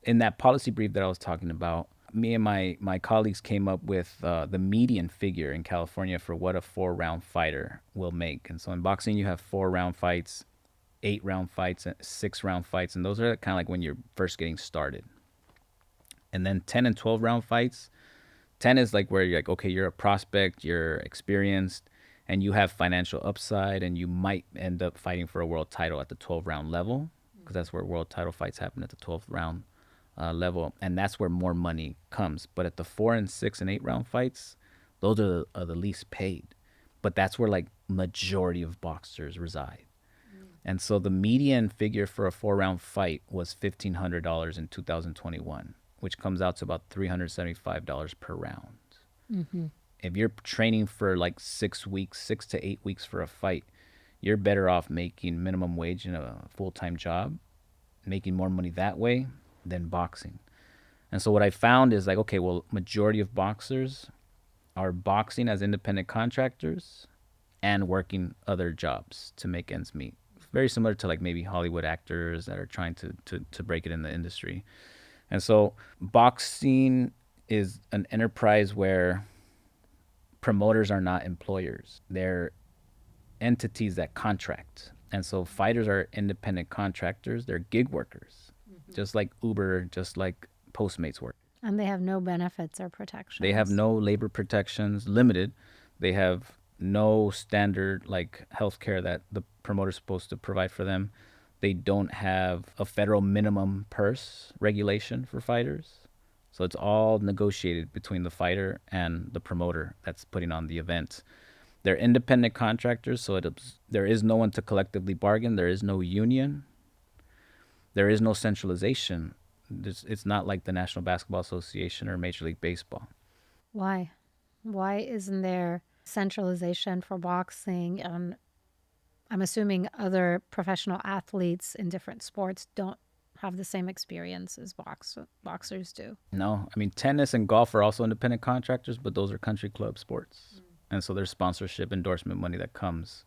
in that policy brief that I was talking about, me and my colleagues came up with the median figure in California for what a 4 round fighter will make. And so in boxing, you have 4 round fights, 8 round fights, 6 round fights, and those are kind of like when you're first getting started. And then 10 and 12 round fights. 10 is like where you're like, okay, you're a prospect, you're experienced, and you have financial upside, and you might end up fighting for a world title at the 12 round level, because that's where world title fights happen, at the 12th round level, and that's where more money comes. But at the 4 and 6 and 8 round fights, those are the least paid. But that's where like majority of boxers reside. And so the median figure for a 4 round fight was $1,500 in 2021, which comes out to about $375 per round. Mm-hmm. If you're training for like 6 weeks, 6 to 8 weeks for a fight, you're better off making minimum wage in a full time job, making more money that way than boxing. And so what I found is like, okay, well, majority of boxers are boxing as independent contractors and working other jobs to make ends meet. Very similar to like maybe Hollywood actors that are trying to break it in the industry. And so boxing is an enterprise where promoters are not employers. They're entities that contract. And so fighters are independent contractors. They're gig workers, just like Uber, just like Postmates work. And they have no benefits or They have protections. no labor protections, limited. They have no standard like healthcare that the promoter's supposed to provide for them. They don't have a federal minimum purse regulation for fighters. So it's all negotiated between the fighter and the promoter that's putting on the event. They're independent contractors, so there is no one to collectively bargain. There is no union. There is no centralization. It's not like the National Basketball Association or Major League Baseball. Why? Why isn't there centralization for boxing? I'm assuming other professional athletes in different sports don't have the same experience as boxers do. No, I mean, tennis and golf are also independent contractors, but those are country club sports. And so there's sponsorship, endorsement money that comes.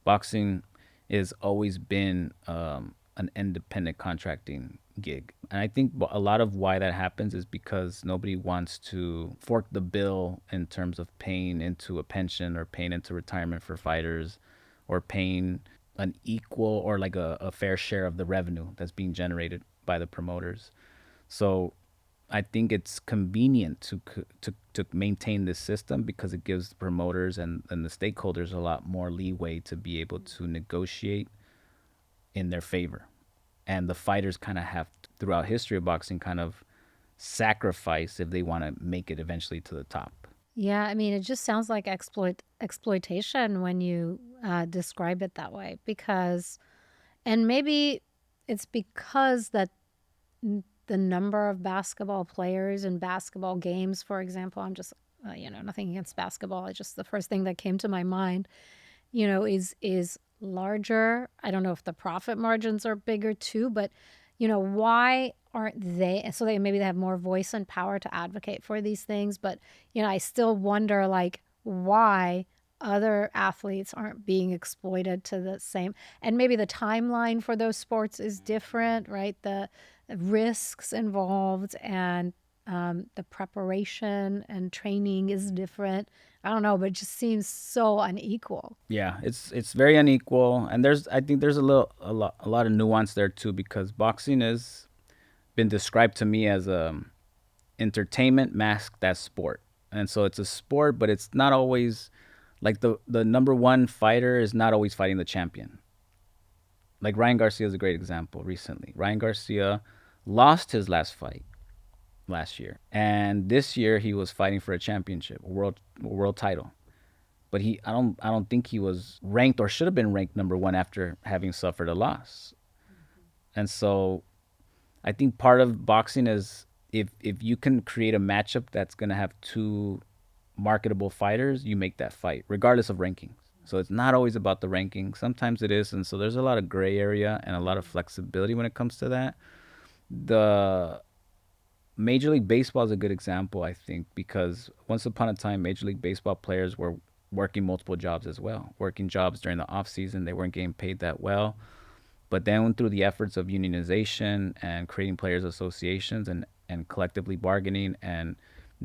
Boxing has always been an independent contracting gig. And I think a lot of why that happens is because nobody wants to fork the bill in terms of paying into a pension or paying into retirement for fighters, or paying an equal or like a fair share of the revenue that's being generated by the promoters. So I think it's convenient to maintain this system because it gives the promoters and the stakeholders a lot more leeway to be able to negotiate in their favor. And the fighters kind of have, throughout history of boxing, kind of sacrifice if they want to make it eventually to the top. Yeah, I mean, it just sounds like exploitation when you describe it that way. Because, and maybe it's because that the number of basketball players in basketball games, for example, I'm just, nothing against basketball. It's just the first thing that came to my mind, is larger. I don't know if the profit margins are bigger too, but why aren't they? So maybe they have more voice and power to advocate for these things, but I still wonder like why other athletes aren't being exploited to the same, and maybe the timeline for those sports is different, right? The risks involved and the preparation and training is different. I don't know, but it just seems so unequal. Yeah, it's very unequal, and I think there's a lot of nuance there too, because boxing has been described to me as a entertainment masked as sport. And so it's a sport, but it's not always like the number one fighter is not always fighting the champion. Like Ryan Garcia is a great example recently. Ryan Garcia lost his last fight, last year. And this year he was fighting for a championship, a world title. But I don't think he was ranked or should have been ranked number one after having suffered a loss. And so I think part of boxing is if you can create a matchup that's going to have two marketable fighters, you make that fight regardless of rankings. So it's not always about the ranking. Sometimes it is, and so there's a lot of gray area and a lot of flexibility when it comes to that. The Major League Baseball is a good example, I think, because once upon a time, Major League Baseball players were working multiple jobs as well, working jobs during the off season. They weren't getting paid that well. But then through the efforts of unionization and creating players associations and collectively bargaining and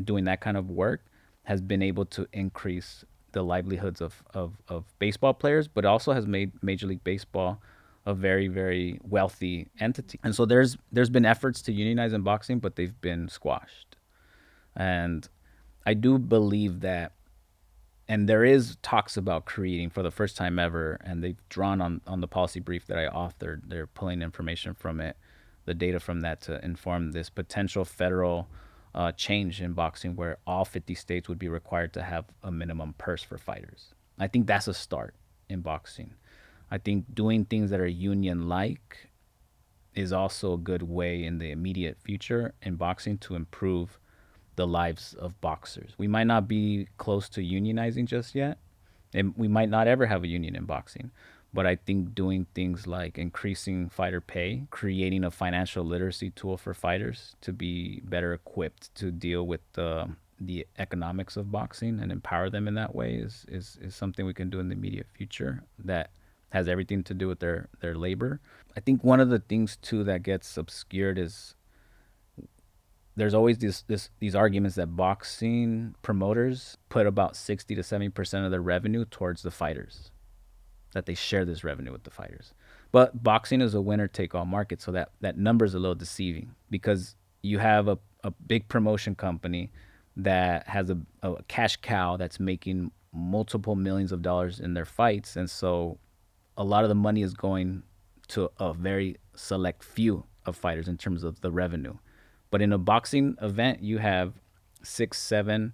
doing that kind of work has been able to increase the livelihoods of baseball players, but also has made Major League Baseball a very, very wealthy entity. And so there's been efforts to unionize in boxing, but they've been squashed. And I do believe that, and there is talks about creating for the first time ever, and they've drawn on the policy brief that I authored. They're pulling information from it, the data from that to inform this potential federal change in boxing where all 50 states would be required to have a minimum purse for fighters. I think that's a start in boxing. I think doing things that are union-like is also a good way in the immediate future in boxing to improve the lives of boxers. We might not be close to unionizing just yet, and we might not ever have a union in boxing. But I think doing things like increasing fighter pay, creating a financial literacy tool for fighters to be better equipped to deal with the economics of boxing and empower them in that way is something we can do in the immediate future that has everything to do with their labor. I think one of the things too that gets obscured is there's always these arguments that boxing promoters put about 60 to 70% of their revenue towards the fighters, that they share this revenue with the fighters. But boxing is a winner take all market, so that number is a little deceiving because you have a big promotion company that has a cash cow that's making multiple millions of dollars in their fights, and so a lot of the money is going to a very select few of fighters in terms of the revenue. But in a boxing event, you have 6, 7,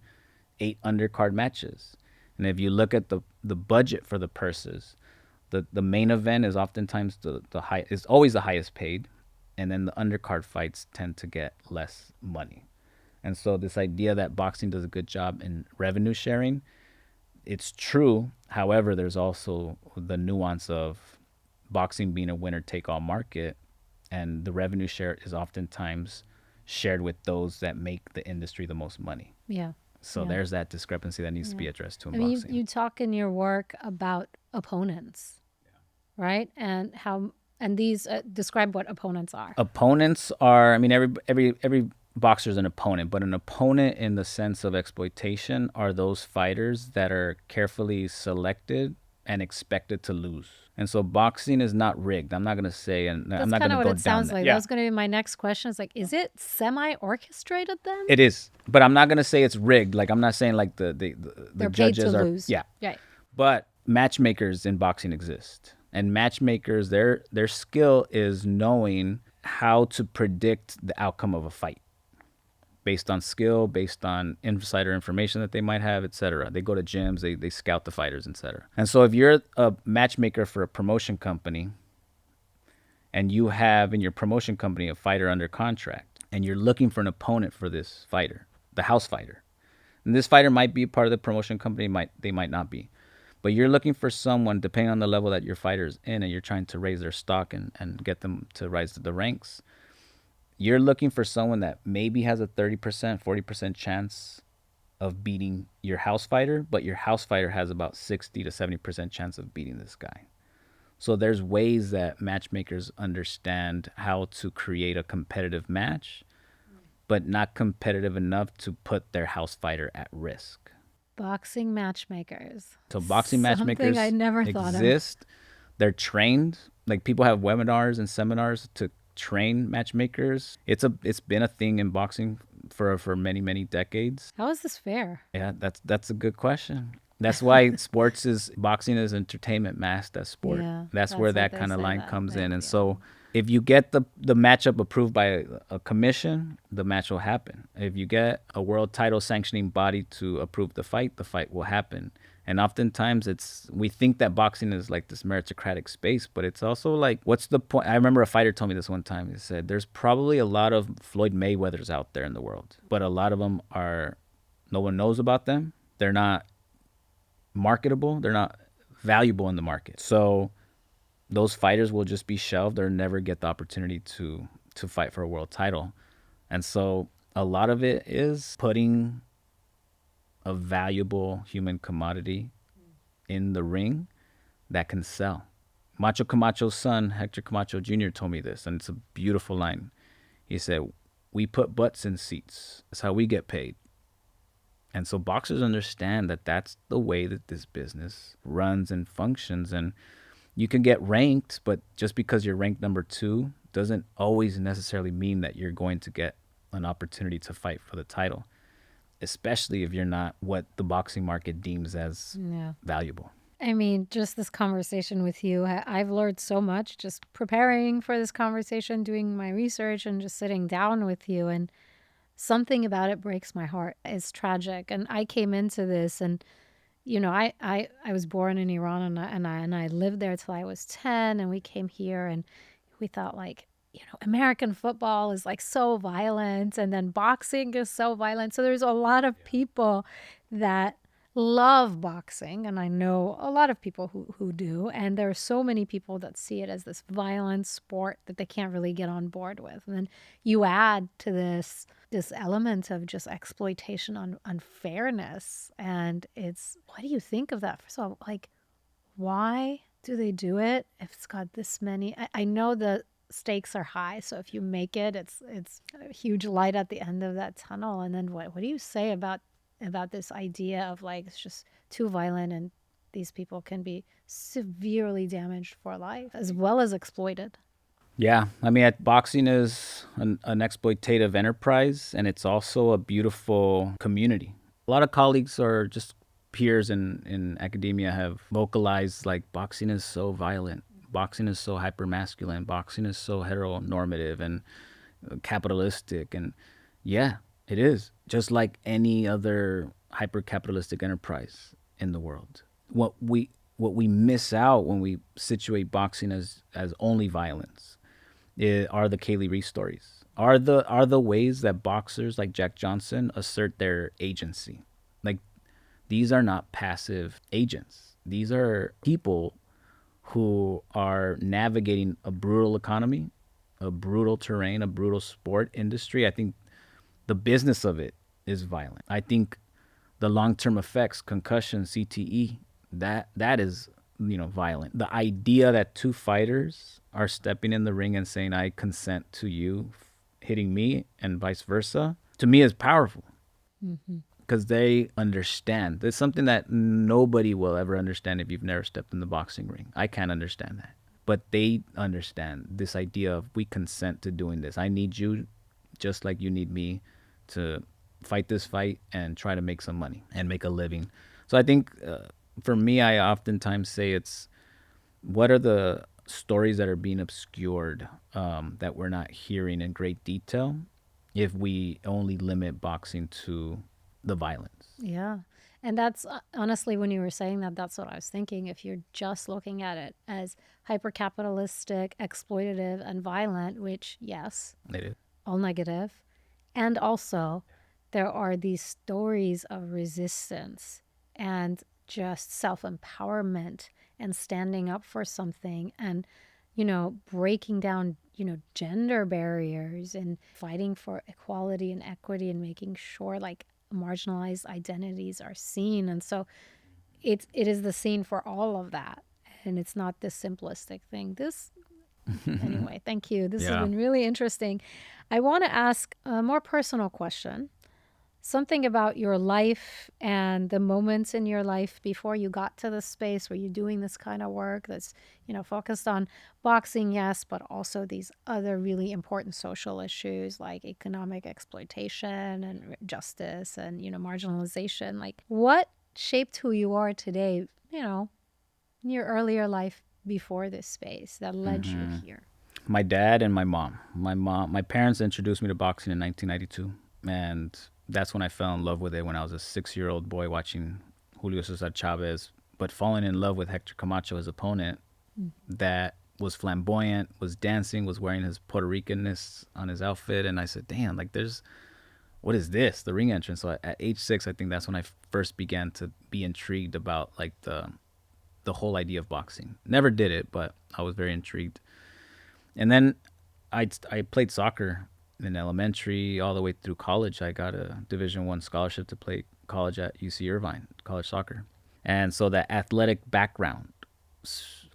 8 undercard matches. And if you look at the budget for the purses, the main event is oftentimes the high is always the highest paid, and then the undercard fights tend to get less money. And so this idea that boxing does a good job in revenue sharing, it's true. However, there's also the nuance of boxing being a winner take all market, and the revenue share is oftentimes shared with those that make the industry the most money. Yeah. So Yeah. there's that discrepancy that needs to be addressed too in I mean, boxing. you talk in your work about opponents, right? And how, and these describe what opponents are. Opponents are, I mean, every boxer is an opponent, but an opponent in the sense of exploitation are those fighters that are carefully selected and expected to lose. And so boxing is not rigged. I'm not going to say, and That's I'm not kind going of to what go it down sounds that. like. Yeah, That was going to be my next question. It's like, is it semi-orchestrated then? it is, but I'm not going to say it's rigged. Like I'm not saying like the They're paid judges to are. lose. Yeah, Right. but matchmakers in boxing exist, and matchmakers their skill is knowing how to predict the outcome of a fight based on skill, based on insider information that they might have, etc. They go to gyms, they scout the fighters, etc. And so if you're a matchmaker for a promotion company and you have in your promotion company a fighter under contract and you're looking for an opponent for this fighter, the house fighter, and this fighter might be part of the promotion company, they might not be. But you're looking for someone, depending on the level that your fighter's in, and you're trying to raise their stock and get them to rise to the ranks. You're looking for someone that maybe has a 30%, 40% chance of beating your house fighter, but your house fighter has about 60 to 70% chance of beating this guy. So there's ways that matchmakers understand how to create a competitive match, but not competitive enough to put their house fighter at risk. Boxing matchmakers. So boxing matchmakers Something I never thought of. exist. They're trained. Like people have webinars and seminars to train matchmakers. It's been a thing in boxing for many decades. How is this fair? Yeah, that's a good question. That's why boxing is entertainment masked as sport. Yeah, that's that's where what that they kind of say line that. comes Yeah, in. And yeah. so If you get the matchup approved by a commission, the match will happen. If you get a world title sanctioning body to approve the fight will happen. And oftentimes we think that boxing is like this meritocratic space, but it's also like, what's the point? I remember a fighter told me this one time. He said, there's probably a lot of Floyd Mayweathers out there in the world, but a lot of them no one knows about them. They're not marketable. They're not valuable in the market. So those fighters will just be shelved or never get the opportunity to fight for a world title. And so a lot of it is putting a valuable human commodity in the ring that can sell. Macho Camacho's son, Hector Camacho Jr., told me this, and it's a beautiful line. He said, "We put butts in seats. That's how we get paid." And so boxers understand that that's the way that this business runs and functions. And you can get ranked, but just because you're ranked number 2 doesn't always necessarily mean that you're going to get an opportunity to fight for the title, especially if you're not what the boxing market deems as valuable. I mean, just this conversation with you, I've learned so much just preparing for this conversation, doing my research, and just sitting down with you. And something about it breaks my heart. It's tragic. And I came into this, and I was born in Iran, and I lived there till I was 10, and we came here, and we thought, like, American football is like so violent, and then boxing is so violent. So there's a lot of people that love boxing, and I know a lot of people who do, and there are so many people that see it as this violent sport that they can't really get on board with. And then you add to this element of just exploitation on unfairness, and what do you think of that? First of all, like, why do they do it if it's got this many? I know the stakes are high, so if you make it, it's a huge light at the end of that tunnel. And then what do you say about this idea of, like, it's just too violent, and these people can be severely damaged for life as well as exploited? Yeah, I mean, boxing is an exploitative enterprise, and it's also a beautiful community. A lot of colleagues or just peers in academia have vocalized, like, boxing is so violent, boxing is so hypermasculine, boxing is so heteronormative and capitalistic, and yeah, it is just like any other hyper-capitalistic enterprise in the world. What we miss out when we situate boxing as only violence are the Kaylee Reese stories. Are the ways that boxers like Jack Johnson assert their agency. Like, these are not passive agents. These are people who are navigating a brutal economy, a brutal terrain, a brutal sport industry. I think the business of it is violent. I think the long-term effects, concussion, CTE, that is, violent. The idea that two fighters are stepping in the ring and saying, "I consent to you hitting me," and vice versa, to me is powerful because they understand. There's something that nobody will ever understand if you've never stepped in the boxing ring. I can't understand that. But they understand this idea of, we consent to doing this. I need you just like you need me to fight this fight and try to make some money and make a living. So I think for me, I oftentimes say it's, what are the stories that are being obscured, that we're not hearing in great detail if we only limit boxing to the violence. Yeah. And that's honestly, when you were saying that, that's what I was thinking. If you're just looking at it as hyper capitalistic, exploitative, and violent, which, yes, It is. all negative. And also, there are these stories of resistance and just self empowerment and standing up for something, and, breaking down, gender barriers and fighting for equality and equity and making sure, like, marginalized identities are seen. And so it is the scene for all of that. And it's not this simplistic thing. Anyway, thank you. This has Yeah. been really interesting. I want to ask a more personal question. Something about your life and the moments in your life before you got to this space where you're doing this kind of work that's, focused on boxing, yes, but also these other really important social issues like economic exploitation and justice and, marginalization. Like, what shaped who you are today, in your earlier life before this space that led you here? My dad and my mom. My parents introduced me to boxing in 1992, and that's when I fell in love with it. When I was a 6-year-old boy watching Julio Cesar Chavez, but falling in love with Hector Camacho, his opponent, that was flamboyant, was dancing, was wearing his Puerto Ricanness on his outfit, and I said, "Damn, like there's what is this? The ring entrance." So at age 6, I think that's when I first began to be intrigued about like the whole idea of boxing. Never did it, but I was very intrigued. And then I played soccer in elementary all the way through college. I got a Division I scholarship to play college at UC Irvine, college soccer. And so that athletic background,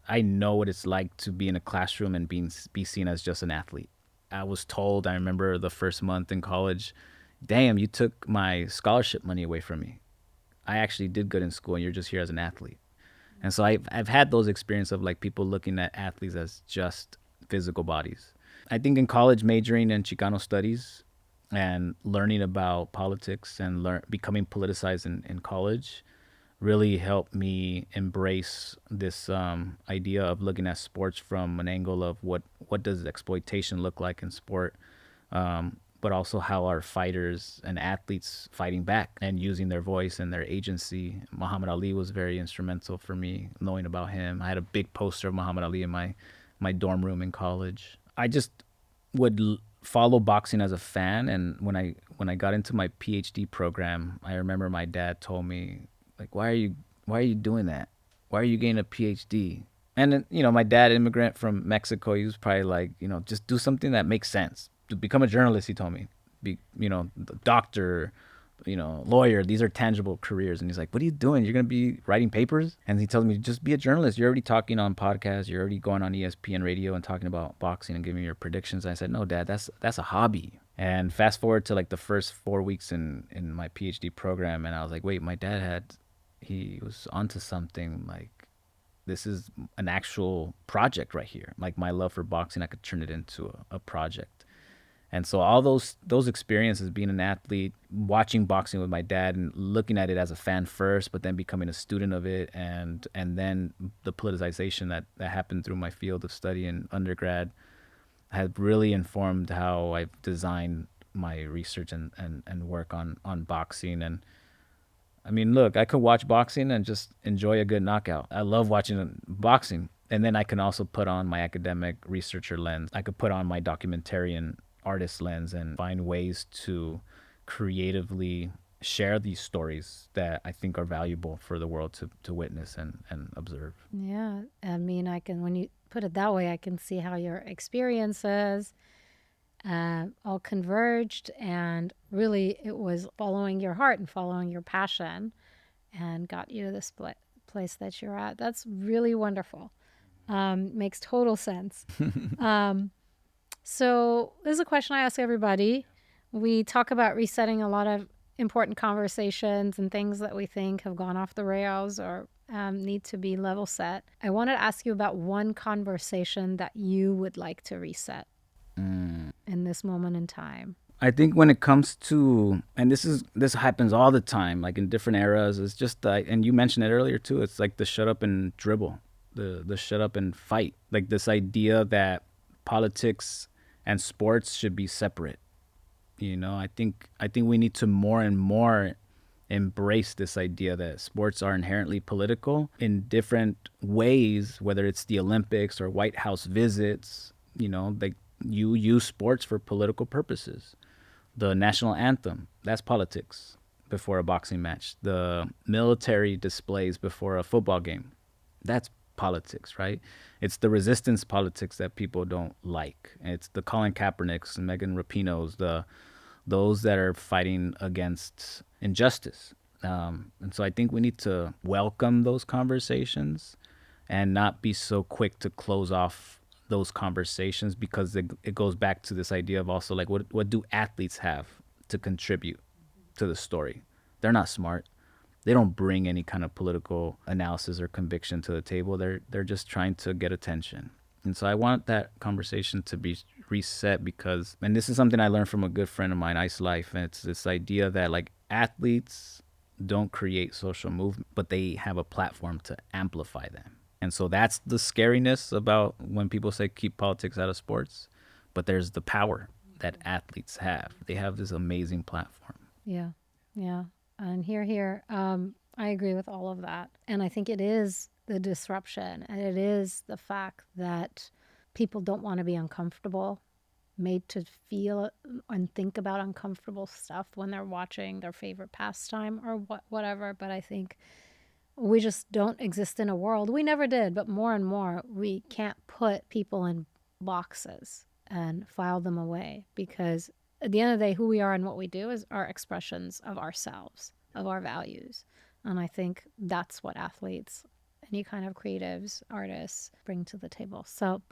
I know what it's like to be in a classroom and be seen as just an athlete. I was told, I remember the first month in college, damn, you took my scholarship money away from me. I actually did good in school and you're just here as an athlete. And so I've had those experiences of like people looking at athletes as just physical bodies. I think in college, majoring in Chicano studies and learning about politics and becoming politicized in college really helped me embrace this idea of looking at sports from an angle of what does exploitation look like in sport, but also how are fighters and athletes fighting back and using their voice and their agency. Muhammad Ali was very instrumental for me knowing about him. I had a big poster of Muhammad Ali in my dorm room in college. I just would follow boxing as a fan, and when I got into my PhD program, I remember my dad told me, like, why are you doing that? Why are you getting a PhD? And then, my dad, immigrant from Mexico, he was probably like, just do something that makes sense. To become a journalist, he told me. Doctor, lawyer, these are tangible careers. And he's like, what are you doing? You're going to be writing papers? And he tells me, just be a journalist. You're already talking on podcasts. You're already going on ESPN radio and talking about boxing and giving your predictions. And I said, no, Dad, that's a hobby. And fast forward to like the first 4 weeks in my PhD program. And I was like, wait, my dad he was onto something. Like, this is an actual project right here. Like my love for boxing, I could turn it into a project. And so all those experiences, being an athlete, watching boxing with my dad and looking at it as a fan first, but then becoming a student of it, and then the politicization that happened through my field of study in undergrad has really informed how I've designed my research and work on boxing. And I mean, look, I could watch boxing and just enjoy a good knockout. I love watching boxing. And then I can also put on my academic researcher lens. I could put on my documentarian artist lens and find ways to creatively share these stories that I think are valuable for the world to witness and observe. Yeah. I mean, when you put it that way, I can see how your experiences all converged, and really it was following your heart and following your passion and got you to this place that you're at. That's really wonderful. Makes total sense. So this is a question I ask everybody. We talk about resetting a lot of important conversations and things that we think have gone off the rails or need to be level set. I want to ask you about one conversation that you would like to reset in this moment in time. I think when it comes to, and this happens all the time, like in different eras, it's just like, and you mentioned it earlier too, it's like the shut up and dribble, the shut up and fight, like this idea that politics and sports should be separate. I think we need to more and more embrace this idea that sports are inherently political in different ways, whether it's the Olympics or White House visits. Like, you use sports for political purposes. The national anthem, that's politics before a boxing match. The military displays before a football game, that's politics, right? It's the resistance politics that people don't like. It's the Colin Kaepernicks and Megan Rapinos, those that are fighting against injustice. And so I think we need to welcome those conversations and not be so quick to close off those conversations, because it goes back to this idea of also like, what do athletes have to contribute to the story? They're not smart. They don't bring any kind of political analysis or conviction to the table. They're just trying to get attention. And so I want that conversation to be reset, because, and this is something I learned from a good friend of mine, Ice Life, and it's this idea that like athletes don't create social movement, but they have a platform to amplify them. And so that's the scariness about when people say keep politics out of sports. But there's the power that athletes have. They have this amazing platform. Yeah. Yeah. And here, I agree with all of that. And I think it is the disruption, and it is the fact that people don't want to be uncomfortable, made to feel and think about uncomfortable stuff when they're watching their favorite pastime or whatever. But I think we just don't exist in a world. We never did, but more and more, we can't put people in boxes and file them away, because at the end of the day, who we are and what we do is our expressions of ourselves, of our values. And I think that's what athletes, any kind of creatives, artists bring to the table. So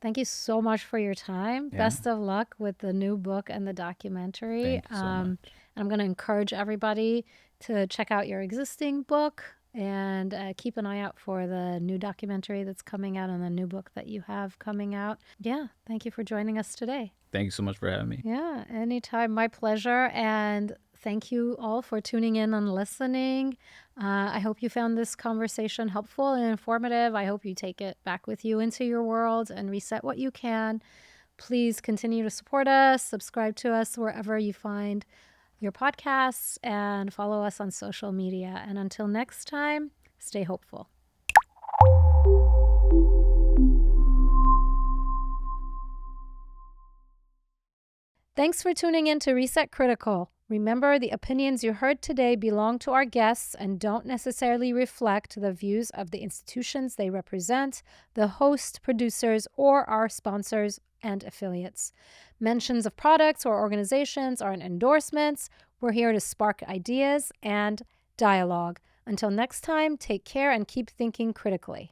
thank you so much for your time. Yeah. Best of luck with the new book and the documentary. Thank you so much. I'm going to encourage everybody to check out your existing book and keep an eye out for the new documentary that's coming out and the new book that you have coming out. Yeah, thank you for joining us today. Thank you so much for having me. Yeah, anytime. My pleasure. And thank you all for tuning in and listening. I hope you found this conversation helpful and informative. I hope you take it back with you into your world and reset what you can. Please continue to support us, subscribe to us wherever you find your podcasts, and follow us on social media. And until next time, stay hopeful. Thanks for tuning in to Reset Critical. Remember, the opinions you heard today belong to our guests and don't necessarily reflect the views of the institutions they represent, the host, producers, or our sponsors and affiliates. Mentions of products or organizations aren't endorsements. We're here to spark ideas and dialogue. Until next time, take care and keep thinking critically.